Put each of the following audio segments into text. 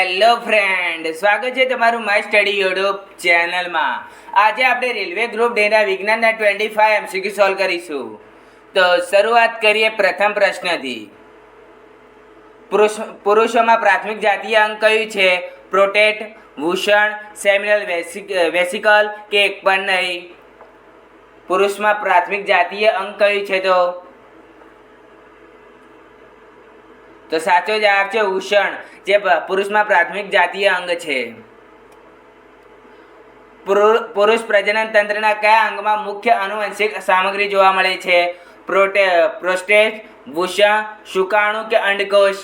Hello friend, સ્વાગત છે તમારું માય સ્ટડી યુટ્યુબ ચેનલમાં. આજે આપણે રેલવે ગ્રુપ ડેના વિજ્ઞાનના 25 MCQ સોલ્વ કરીશું. તો શરૂઆત કરીએ પ્રથમ પ્રશ્નથી. પુરુષોમાં પ્રાથમિક જાતીય અંગ કયું છે? પ્રોટેટ, ભૂષણ, સેમિનલ વેસિકલ કે એક પણ નહીં? પુરુષમાં પ્રાથમિક જાતીય અંગ કયું છે? તો સાચો જવાબ છે વૃષણ, જે પુરુષમાં પ્રાથમિક જાતીય અંગ છે. પુરુષ પ્રજનન તંત્રના કયા અંગમાં મુખ્ય આનુવંશિક સામગ્રી જોવા મળે છે? પ્રોસ્ટેટ, વૃષણ, શુક્રાણુ કે અંડકોષ?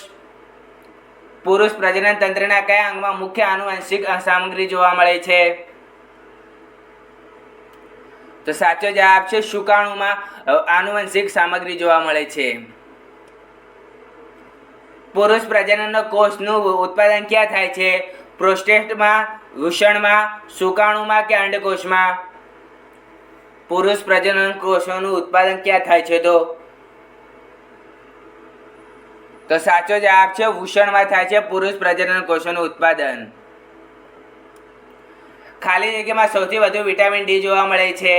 પુરુષ પ્રજનન તંત્રના કયા અંગમાં મુખ્ય આનુવંશિક સામગ્રી જોવા મળે છે? તો સાચો જવાબ છે શુક્રાણુમાં આનુવંશિક સામગ્રી જોવા મળે છે. પુરુષ પ્રજનનનો કોષનું ઉત્પાદન ક્યાં થાય છે? પ્રોસ્ટેટમાં, વૃષણમાં, શુક્રાણુમાં કે અંડકોષમાં? પુરુષ પ્રજનન કોષોનું ઉત્પાદન ક્યાં થાય છે? તો સાચો જવાબ છે વૃષણમાં થાય છે પુરુષ પ્રજનન કોષોનું ઉત્પાદન. ખાલી જગ્યામાં સૌથી વધુ વિટામિન ડી જોવા મળે છે?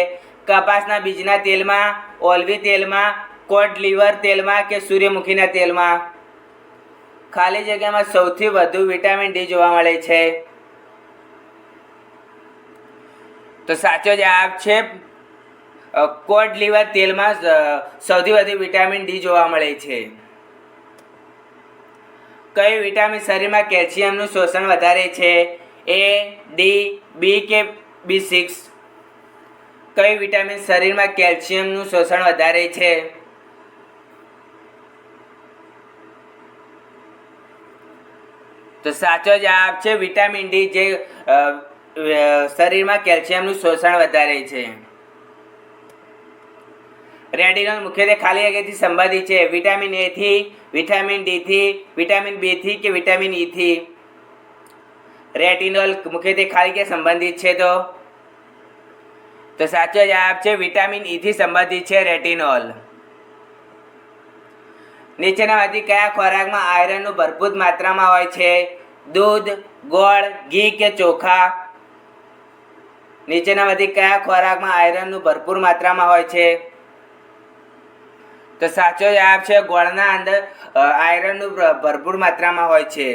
કપાસના બીજના તેલમાં, ઓલિવ તેલમાં, કોડ લીવર તેલમાં કે સૂર્યમુખીના તેલમાં? ખાલી જગ્યામાં સૌથી વધુ વિટામિન ડી જોવા મળે છે? તો સાચો જવાબ છે કોડ લીવર તેલમાં સૌથી વધુ વિટામિન ડી જોવા મળે છે. કયું વિટામિન શરીરમાં કેલ્શિયમનું શોષણ વધારે છે? એ, ડી, બી કે B6? કયું વિટામિન શરીરમાં કેલ્શિયમનું શોષણ વધારે છે? તો સાચો જવાબ છે વિટામિન ડી, જે શરીરમાં કેલ્શિયમનું શોષણ વધારે છે. રેટિનોલ મુખ્યત્વે ખાલી જગ્યાથી સંબંધિત છે? વિટામિન એ થી, વિટામિન ડી થી, વિટામિન બી થી કે વિટામિન ઈ થી? રેટિનોલ મુખ્યત્વે ખાલી જગ્યા સંબંધિત છે. તો સાચો જવાબ છે વિટામિન ઈ થી સંબંધિત છે રેટિનોલ. નીચેનામાંથી કયા ખોરાકમાં આયરનનું ભરપૂર માત્રામાં હોય છે? દૂધ, ગોળ, ઘી કે ચોખા? નીચેનામાંથી કયા ખોરાકમાં આયરનનું ભરપૂર માત્રામાં હોય છે? તો સાચો જવાબ છે ગોળના અંદર આયરનનું ભરપૂર માત્રામાં હોય છે.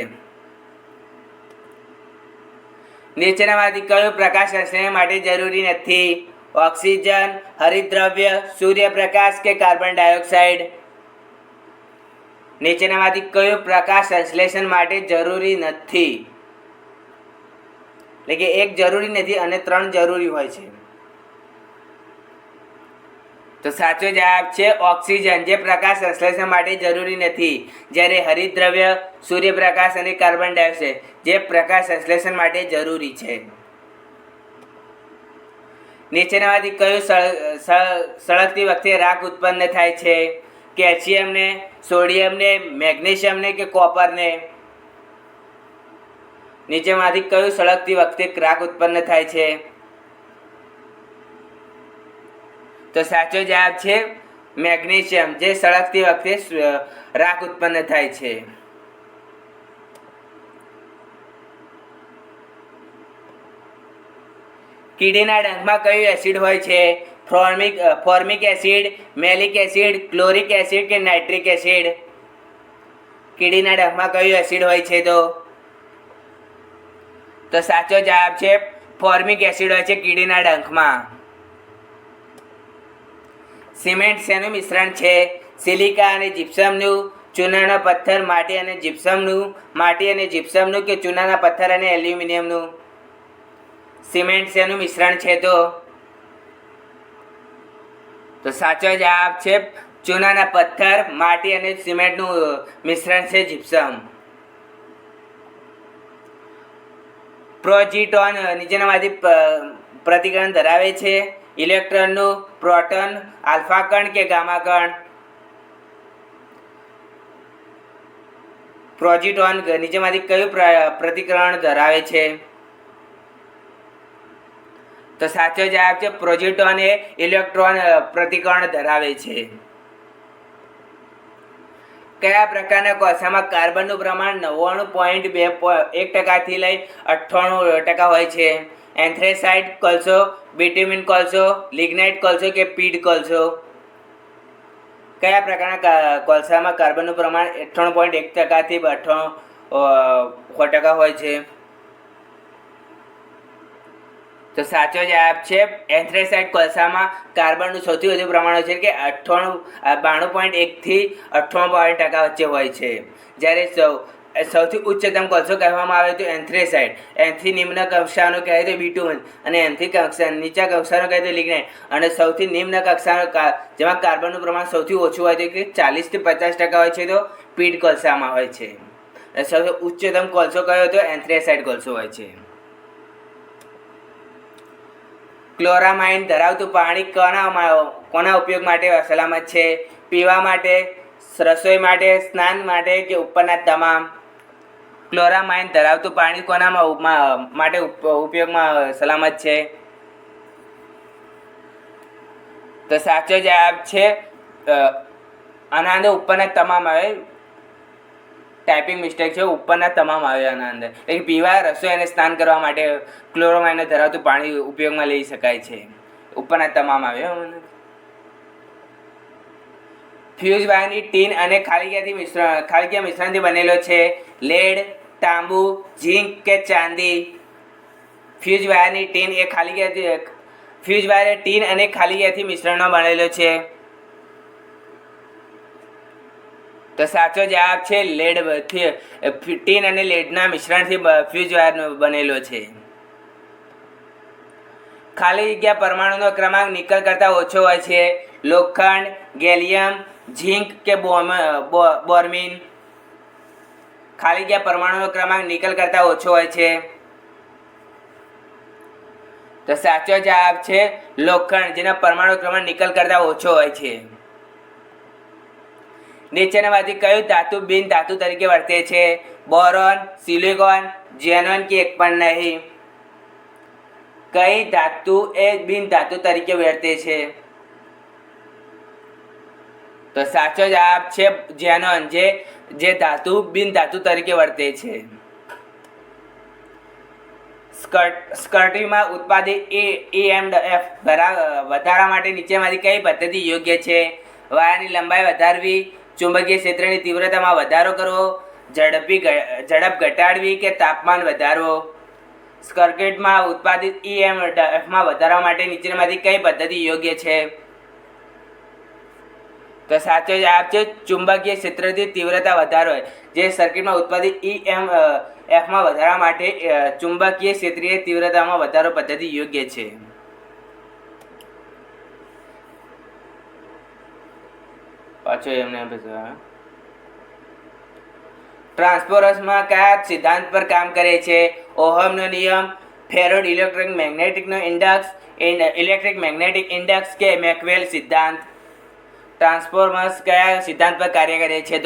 નીચેનામાંથી કયું પ્રકાશ સંશ્લેષણ માટે જરૂરી નથી? ઓક્સિજન, હરિતદ્રવ્ય, સૂર્યપ્રકાશ કે કાર્બન ડાયોક્સાઇડ? નીચેનામાંથી કયું પ્રકાશ સંશ્લેષણ માટે જરૂરી નથી? એટલે કે એક જરૂરી નથી અને 3 જરૂરી હોય છે. તો સાચો જવાબ છે ઓક્સિજન, જે પ્રકાશ સંશ્લેષણ માટે જરૂરી નથી, જ્યારે હરિતદ્રવ્ય, સૂર્યપ્રકાશ અને કાર્બન ડાયોક્સાઇડ જે પ્રકાશ સંશ્લેષણ માટે જરૂરી છે. નીચેનામાંથી કયું સળગતી વખતે રાખ ઉત્પન્ન થાય છે? કેલ્શિયમને, સોડિયમને, મેગ્નેશિયમને કે કોપરને? નીચેમાંથી કયું સળગતી વખતે રાખ ઉત્પન્ન થાય છે? તો સાચો જવાબ છે મેગ્નેશિયમ, જે સળગતી વખતે રાખ ઉત્પન્ન થાય છે. કીડીના ડંખમાં કયું એસિડ હોય છે? ફોર્મિક એસિડ, મેલિક એસિડ, ક્લોરિક એસિડ કે નાઇટ્રિક એસિડ? કીડીના ડંખમાં કયું એસિડ હોય છે? તો સાચો જવાબ છે ફોર્મિક એસિડ હોય છે કીડીના ડંખમાં. સિમેન્ટ શેનું મિશ્રણ છે? સિલિકા અને જીપ્સમનું, ચૂનાના પથ્થર, માટી અને જીપ્સમનું કે ચૂનાના પથ્થર અને એલ્યુમિનિયમનું? સિમેન્ટ શેનું મિશ્રણ છે? તો સાચો જવાબ છે ચૂનાના પથ્થર, માટી અને સિમેન્ટનું મિશ્રણ છે જીપ્સમ. પ્રોજીટોન નીચેનામાંથી પ્રતિકરણ ધરાવે છે? ઇલેક્ટ્રોનનું, પ્રોટોન, આલ્ફા કણ કે ગામા કણ? પ્રોજીટોન નીચેમાંથી કયું પ્રતિકરણ ધરાવે છે? તો સાચો જવાબ છે પ્રોજીટોન એ ઇલેક્ટ્રોન પ્રતિકરણ ધરાવે છે. કયા પ્રકારના કોલસામાં કાર્બનનું પ્રમાણ 99.1% લઈ 98% હોય છે? એન્થ્રેસાઇટ કોલસો, બિટ્યુમિન કોલસો, લિગ્નાઇટ કોલસો કે પીડ કોલસો? કયા પ્રકારના કોલસામાં કાર્બનનું પ્રમાણ 98.1% થી 98% હોય છે? તો સાચો જવાબ છે એન્થ્રેસાઇટ કોલસામાં કાર્બનનું સૌથી વધુ પ્રમાણ હોય છે કે 92.1 થી 98% વચ્ચે હોય છે. જ્યારે સૌથી ઉચ્ચતમ કોલસો કહેવામાં આવે તો એન્થ્રેસાઇટ, એનથી નિમ્ન કક્ષાનો કહેવાય તો બિટ્યુમિન અને એનથી નીચા કક્ષાનો કહેવાય તો લિગ્નાઇટ, અને સૌથી નિમ્ન કક્ષાનો જેમાં કાર્બનનું પ્રમાણ સૌથી ઓછું હોય છે કે 40 થી 50% હોય છે તો પીડ કોલસામાં હોય છે. અને સૌથી ઉચ્ચતમ કોલસો કયો તો એન્થ્રેસાઇટ કોલસો હોય છે. ક્લોરામાઇન ધરાવતું પાણી કોના ઉપયોગ માટે સલામત છે? પીવા માટે, રસોઈ માટે, સ્નાન માટે કે ઉપરના તમામ? ક્લોરામાઇન ધરાવતું પાણી કોના માટે ઉપયોગમાં સલામત છે? તો સાચો જવાબ છે આના અંદર ઉપરના તમામ આવે. ટાઈપિંગ મિસ્ટેક છે, ઉપરના તમામ આવે આના અંદર. એટલે પીવા, રસોઈ અને સ્નાન કરવા માટે ક્લોરામાઇન ધરાવતું પાણી ઉપયોગમાં લઈ શકાય છે. ઉપરના તમામ આવે. ફ્યુઝ વાયરની ટીન અને ખાલી જગ્યા મિશ્રણથી બનેલો છે. લેડ, તાંબુ, ઝીંક કે ચાંદી? ફ્યુઝ વાયરની ટીન અને ખાલી જગ્યાથી મિશ્રણનો બનેલો છે. તો સાચો જવાબ છે લેડ. ટીન અને લેડના મિશ્રણથી ફ્યુઝ વાયર બનેલો છે. ખાલી જગ્યા પરમાણુનો ક્રમાંક નિકલ કરતાં ઓછો હોય છે. લોખંડ, ગેલિયમ, ઝીંક કે બોર્મિન? ખાલી જગ્યા પરમાણુનો ક્રમાંક નિકલ કરતાં ઓછો હોય છે. તો સાચો જવાબ છે લોખંડ, જેના પરમાણુ ક્રમાંક નિકલ કરતાં ઓછો હોય છે. નીચેનામાંથી કયું ધાતુ બિન ધાતુ તરીકે વર્તે છે? બોરોન, સિલિકોન, ઝેનોન કે એક પણ નહીં? કઈ ધાતુ એ બિન ધાતુ તરીકે વર્તે છે? તો સાચો જવાબ છે ઝેનોન, જે ધાતુ બિન ધાતુ તરીકે વર્તે છે. સ્કર્ટીમાં ઉત્પાદિત EMF વધારવા માટે નીચેમાંથી કઈ પદ્ધતિ યોગ્ય છે? વાયરની લંબાઈ વધારવી, ચુંબકીય ક્ષેત્રની તીવ્રતામાં વધારો કરવો, ઝડપ ઘટાડવી કે તાપમાન વધારવો? સર્કિટમાં ઉત્પાદિત EMFમાં વધારવા માટે નીચેનામાંથી કઈ પદ્ધતિ યોગ્ય છે? તો સાચો જવાબ છે ચુંબકીય ક્ષેત્રથી તીવ્રતા વધારો. જે સર્કિટમાં ઉત્પાદિત EMFમાં વધારવા માટે ચુંબકીય ક્ષેત્રીય તીવ્રતામાં વધારો પદ્ધતિ યોગ્ય છે. પાછો એમને ટ્રાન્સફોર્મર્સમાં કયા સિદ્ધાંત પર કામ કરે છે? ઓહમનો નિયમ, ફેરાડે ઇલેક્ટ્રિક મેગ્નેટિક ઇન્ડક્સ કે મેક્સવેલ સિદ્ધાંત? ટ્રાન્સફોર્મર્સ કયા સિદ્ધાંત પર કાર્ય કરે છે?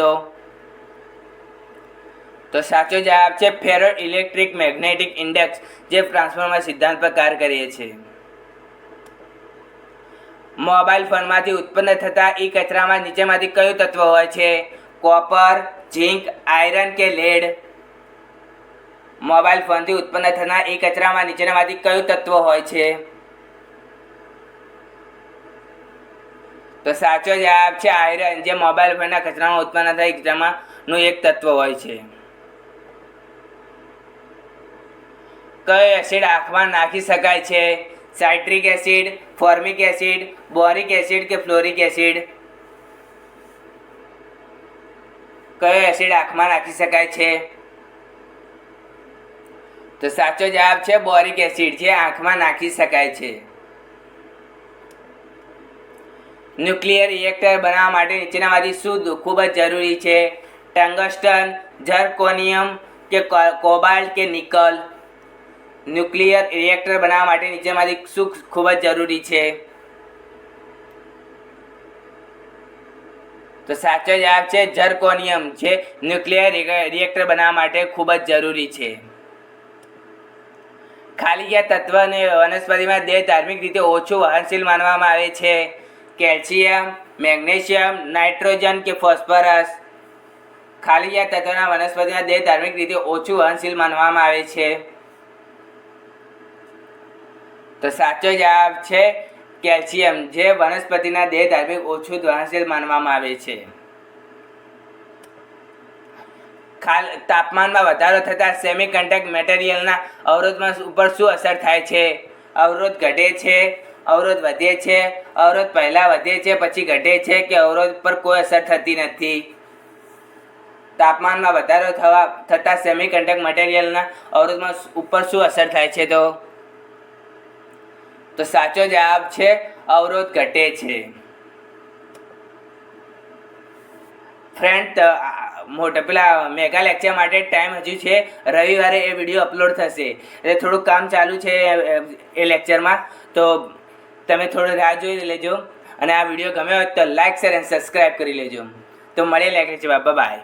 તો સાચો જવાબ છે ફેરાડે ઇલેક્ટ્રિક મેગ્નેટિક ઇન્ડક્સ, જે ટ્રાન્સફોર્મર સિદ્ધાંત પર કાર્ય કરે છે. મોબાઈલ ફોનમાંથી ઉત્પન્ન થતા કચરામાં નીચેમાંથી કયું તત્વ હોય છે? કોપર, ઝીંક, આયરન કે લેડ? મોબાઈલ ફોનથી ઉત્પન્ન થનાર કચરામાં નીચેનામાંથી કયું તત્વ હોય છે? તો સાચો જવાબ છે આયરન, જે મોબાઈલ ફોનના કચરામાં ઉત્પન્ન થતા કચરામાંનું એક તત્વ હોય છે. કયો એસિડ આંખમાં નાખી શકાય છે? Citric acid, formic acid, boric acid કે ફ્લોરિક એસિડ? કયો એસિડ આંખમાં નાખી શકાય છે? તો સાચો જવાબ છે બોરિક એસિડ, જે આંખમાં નાખી શકાય છે. ન્યુક્લિયર રિએક્ટર બનાવવા માટે નીચેનામાંથી શું ખૂબ જ જરૂરી છે? ટંગસ્ટન, ઝર્કોનિયમ કે કોબાલ્ટ કે નિકલ? ન્યુક્લિયર રિએક્ટર બનાવવા માટે નીચેનામાંથી શું ખૂબ જ જરૂરી છે? તો સાચો જવાબ છે ઝર્કોનિયમ, જે ન્યુક્લિયર રિએક્ટર બનાવવા માટે ખૂબ જ જરૂરી છે. ખાલી ગયા તત્વને વનસ્પતિમાં ધાર્મિક રીતે ઓછું વહનશીલ માનવામાં આવે છે? કેલ્શિયમ, મેગ્નેશિયમ, નાઇટ્રોજન કે ફોસ્ફરસ? ખાલીયા તત્વના વનસ્પતિના દેહ ધાર્મિક રીતે ઓછું વહનશીલ માનવામાં આવે છે. તો સાચો જવાબ છે કેલ્શિયમ, જે વનસ્પતિના દેહ ધાર્મિક ઓછું વહનશીલ માનવામાં આવે છે. તાપમાનમાં વધારો થતાં સેમિકન્ડક્ટર મટીરિયલના અવરોધમાં ઉપર શું અસર થાય છે? અવરોધ ઘટે છે, અવરોધ વધે છે, અવરોધ પહેલાં વધે છે પછી ઘટે છે કે અવરોધ પર કોઈ અસર થતી નથી? તાપમાનમાં વધારો થતાં સેમિકન્ડક્ટર મટીરિયલના અવરોધમાં ઉપર શું અસર થાય છે? તો સાચો જવાબ છે અવરોધ ઘટે છે. ફ્રેન્ડ, પેલા મેગા લેક્ચર માટે ટાઈમ હજુ છે. રવિવારે એ વિડીયો અપલોડ થશે, એટલે થોડુંક કામ ચાલુ છે એ લેક્ચરમાં, તો તમે થોડો રાહ જોઈ લેજો. અને આ વિડીયો ગમ્યો હોય તો લાઇક, શેર અને સબસ્ક્રાઈબ કરી લેજો. તો મળીએ લેક્ચરમાં. બાય.